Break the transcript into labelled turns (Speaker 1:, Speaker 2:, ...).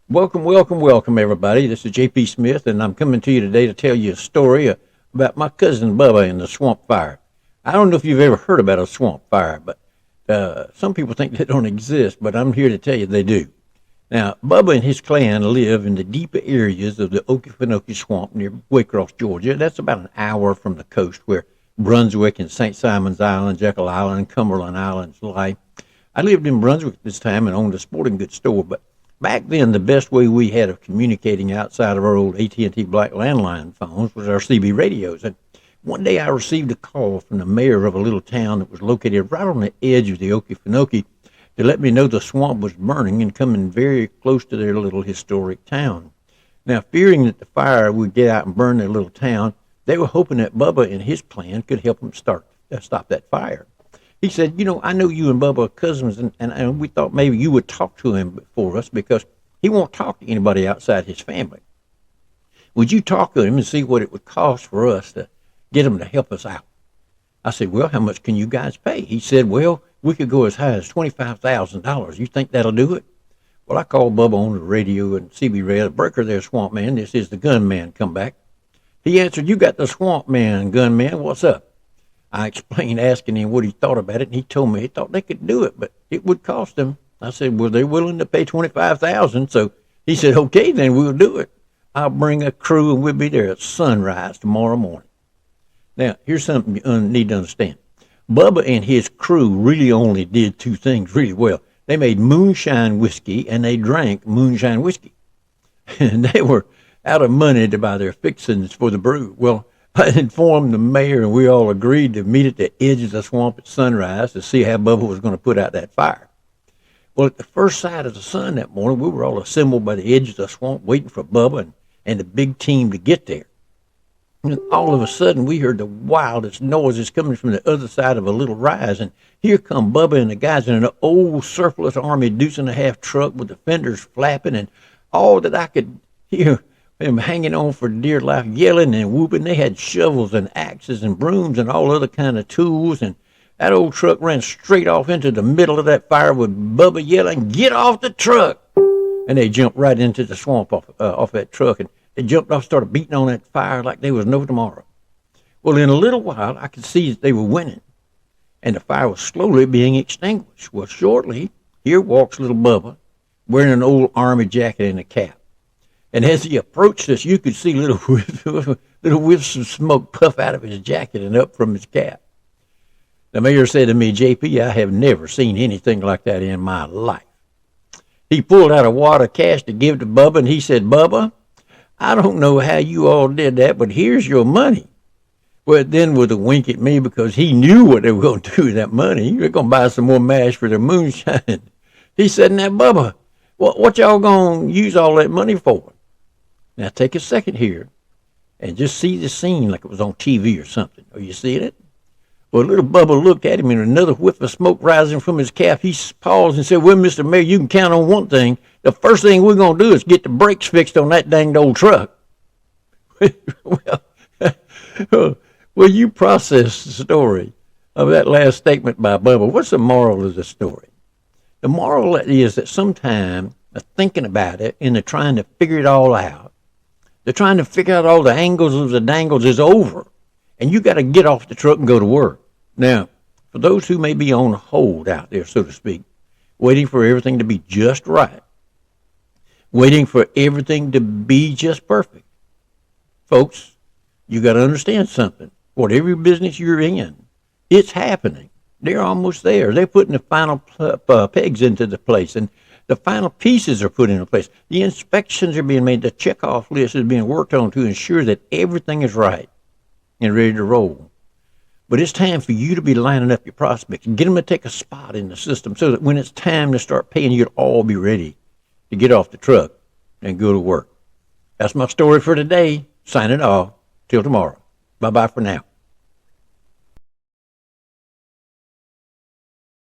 Speaker 1: Welcome, everybody. This is J.P. Smith, and I'm coming to you today to tell you a story about my cousin Bubba and the swamp fire. I don't know if you've ever heard about a swamp fire, but some people think they don't exist, but I'm here to tell you they do. Now, Bubba and his clan live in the deeper areas of the Okefenokee Swamp near Waycross, Georgia. That's about an hour from the coast where Brunswick and St. Simon's Island, Jekyll Island, and Cumberland Islands lie. I lived in Brunswick at this time and owned a sporting goods store, but back then, the best way we had of communicating outside of our old AT&T black landline phones was our CB radios. And one day I received a call from the mayor of a little town that was located right on the edge of the Okefenokee to let me know the swamp was burning and coming very close to their little historic town. Now, fearing that the fire would get out and burn their little town, they were hoping that Bubba and his clan could help them stop that fire. He said, I know you and Bubba are cousins, and we thought maybe you would talk to him for us because he won't talk to anybody outside his family. Would you talk to him and see what it would cost for us to get him to help us out? I said, well, how much can you guys pay? He said, well, we could go as high as $25,000. You think that'll do it? Well, I called Bubba on the radio and CB radio. Breaker there, Swamp Man. This is the gunman come back. He answered, you got the Swamp Man, gunman. What's up? I explained, asking him what he thought about it, and he told me he thought they could do it, but it would cost them. I said, well, they're willing to pay $25,000. So he said, okay, then we'll do it. I'll bring a crew, and we'll be there at sunrise tomorrow morning. Now, here's something you need to understand. Bubba and his crew really only did two things really well. They made moonshine whiskey, and they drank moonshine whiskey. And they were out of money to buy their fixings for the brew. Well, I informed the mayor, and we all agreed to meet at the edge of the swamp at sunrise to see how Bubba was going to put out that fire. Well, at the first sight of the sun that morning, we were all assembled by the edge of the swamp waiting for Bubba and the big team to get there. And all of a sudden, we heard the wildest noises coming from the other side of a little rise, and here come Bubba and the guys in an old surplus Army deuce-and-a-half truck with the fenders flapping, and all that I could hear them hanging on for dear life, yelling and whooping. They had shovels and axes and brooms and all other kind of tools, and that old truck ran straight off into the middle of that fire with Bubba yelling, get off the truck! And they jumped right into the swamp off that truck, and they jumped off, started beating on that fire like there was no tomorrow. Well, in a little while, I could see that they were winning, and the fire was slowly being extinguished. Well, shortly, here walks little Bubba, wearing an old Army jacket and a cap. And as he approached us, you could see little whiffs of smoke puff out of his jacket and up from his cap. The mayor said to me, JP, I have never seen anything like that in my life. He pulled out a wad of cash to give to Bubba, and he said, Bubba, I don't know how you all did that, but here's your money. Well, then with a wink at me, because he knew what they were going to do with that money. They're going to buy some more mash for their moonshine. He said, now, Bubba, what y'all going to use all that money for? Now, take a second here and just see the scene like it was on TV or something. Are you seeing it? Well, little Bubba looked at him, and another whiff of smoke rising from his cap. He paused and said, well, Mr. Mayor, you can count on one thing. The first thing we're going to do is get the brakes fixed on that danged old truck. Well, you process the story of that last statement by Bubba. What's the moral of the story? The moral is that sometimes thinking about it and they're trying to figure it all out, they're trying to figure out all the angles of the dangles is over, and you got to get off the truck and go to work. Now, for those who may be on hold out there, so to speak, waiting for everything to be just right, waiting for everything to be just perfect, folks, you got to understand something. Whatever business you're in, it's happening. They're almost there. They're putting the final pegs into the place, and the final pieces are put into place. The inspections are being made. The checkoff list is being worked on to ensure that everything is right and ready to roll. But it's time for you to be lining up your prospects and get them to take a spot in the system so that when it's time to start paying, you'll all be ready to get off the truck and go to work. That's my story for today. Signing off. Till tomorrow. Bye-bye for now.